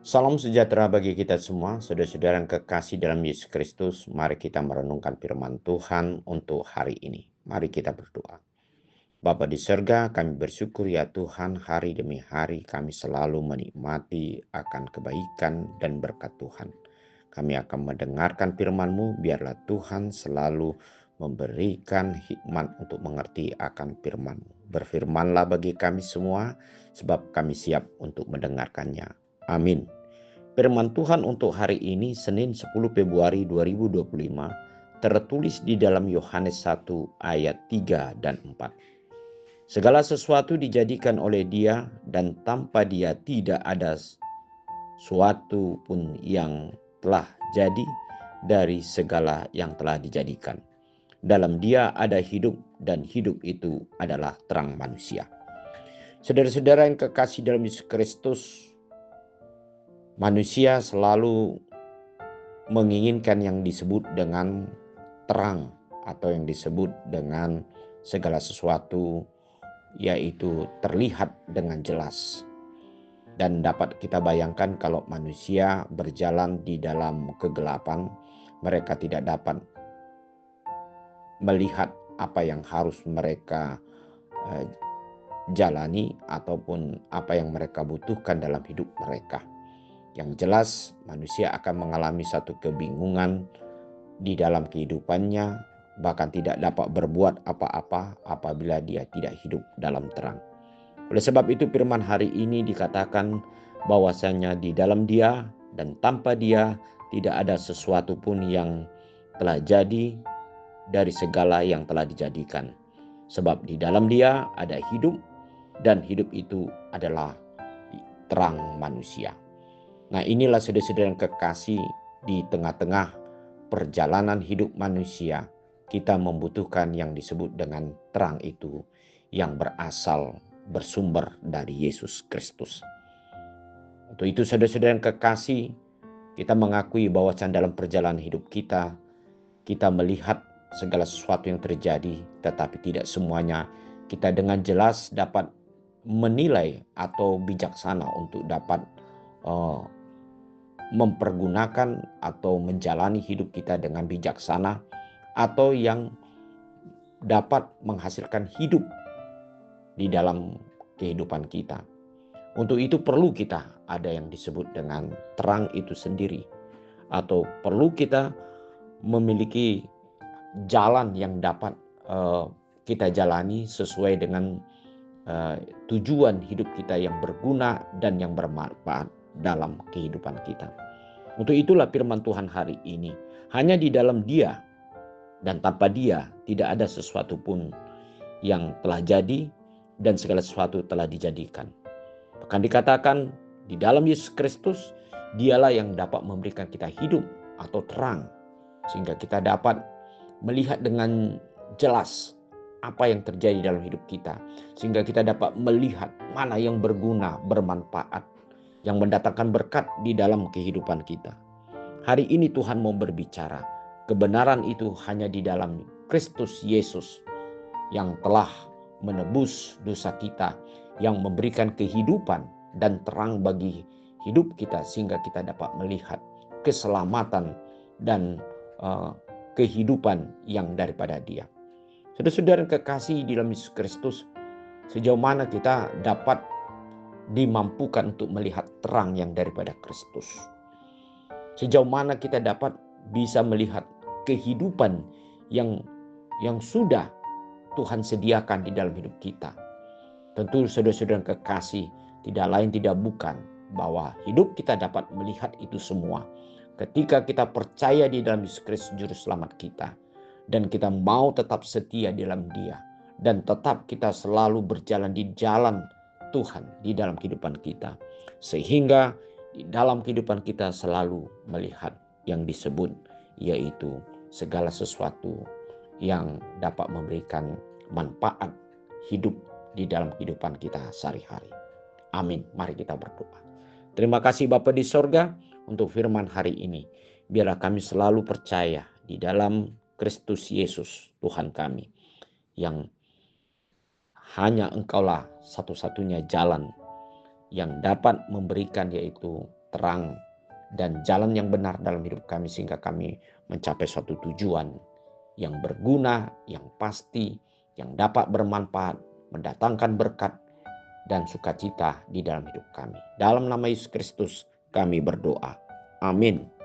Salam sejahtera bagi kita semua, saudara-saudara yang kekasih dalam Yesus Kristus. Mari kita merenungkan firman Tuhan untuk hari ini. Mari kita berdoa. Bapa di surga, kami bersyukur ya Tuhan, hari demi hari kami selalu menikmati akan kebaikan dan berkat Tuhan. Kami akan mendengarkan firman-Mu, biarlah Tuhan selalu memberikan hikmat untuk mengerti akan firman-Mu. Berfirmanlah bagi kami semua, sebab kami siap untuk mendengarkannya. Amin. Firman Tuhan untuk hari ini, Senin 10 Februari 2025, tertulis di dalam Yohanes 1 ayat 3 dan 4. Segala sesuatu dijadikan oleh Dia, dan tanpa Dia tidak ada suatu pun yang telah jadi dari segala yang telah dijadikan. Dalam Dia ada hidup, dan hidup itu adalah terang manusia. Saudara-saudara yang kekasih dalam Yesus Kristus, manusia selalu menginginkan yang disebut dengan terang atau yang disebut dengan segala sesuatu yaitu terlihat dengan jelas. Dan dapat kita bayangkan kalau manusia berjalan di dalam kegelapan, mereka tidak dapat melihat apa yang harus mereka jalani ataupun apa yang mereka butuhkan dalam hidup mereka. Yang jelas manusia akan mengalami satu kebingungan di dalam kehidupannya, bahkan tidak dapat berbuat apa-apa apabila dia tidak hidup dalam terang. Oleh sebab itu firman hari ini dikatakan bahwasanya di dalam Dia dan tanpa Dia tidak ada sesuatu pun yang telah jadi dari segala yang telah dijadikan. Sebab di dalam Dia ada hidup, dan hidup itu adalah terang manusia. Nah, inilah saudara-saudara yang kekasih, di tengah-tengah perjalanan hidup manusia, kita membutuhkan yang disebut dengan terang itu yang bersumber dari Yesus Kristus. Untuk itu saudara-saudara yang kekasih, kita mengakui bahwa dalam perjalanan hidup kita melihat segala sesuatu yang terjadi, tetapi tidak semuanya kita dengan jelas dapat menilai atau bijaksana untuk dapat mempergunakan atau menjalani hidup kita dengan bijaksana, atau yang dapat menghasilkan hidup di dalam kehidupan kita. Untuk itu perlu kita ada yang disebut dengan terang itu sendiri, atau perlu kita memiliki jalan yang dapat kita jalani sesuai dengan tujuan hidup kita yang berguna dan yang bermanfaat dalam kehidupan kita. Untuk itulah firman Tuhan hari ini, hanya di dalam Dia dan tanpa Dia tidak ada sesuatu pun yang telah jadi, dan segala sesuatu telah dijadikan. Bahkan dikatakan di dalam Yesus Kristus, Dialah yang dapat memberikan kita hidup atau terang, sehingga kita dapat melihat dengan jelas apa yang terjadi dalam hidup kita, sehingga kita dapat melihat mana yang berguna, bermanfaat, yang mendatangkan berkat di dalam kehidupan kita. Hari ini Tuhan mau berbicara, kebenaran itu hanya di dalam Kristus Yesus yang telah menebus dosa kita, yang memberikan kehidupan dan terang bagi hidup kita, sehingga kita dapat melihat keselamatan dan kehidupan yang daripada Dia. Saudara-saudara yang kekasih di dalam Yesus Kristus, sejauh mana kita dapat dimampukan untuk melihat terang yang daripada Kristus? Sejauh mana kita dapat bisa melihat kehidupan yang sudah Tuhan sediakan di dalam hidup kita? Tentu saudara-saudara yang kekasih, tidak lain tidak bukan bahwa hidup kita dapat melihat itu semua ketika kita percaya di dalam Yesus Kristus Juru Selamat kita, dan kita mau tetap setia di dalam Dia, dan tetap kita selalu berjalan di jalan Tuhan di dalam kehidupan kita, sehingga di dalam kehidupan kita selalu melihat yang disebut yaitu segala sesuatu yang dapat memberikan manfaat hidup di dalam kehidupan kita sehari-hari. Amin. Mari kita berdoa. Terima kasih Bapa di sorga untuk firman hari ini. Biarlah kami selalu percaya di dalam Kristus Yesus Tuhan kami, yang hanya Engkaulah satu-satunya jalan yang dapat memberikan yaitu terang dan jalan yang benar dalam hidup kami, sehingga kami mencapai suatu tujuan yang berguna, yang pasti, yang dapat bermanfaat, mendatangkan berkat dan sukacita di dalam hidup kami. Dalam nama Yesus Kristus kami berdoa. Amin.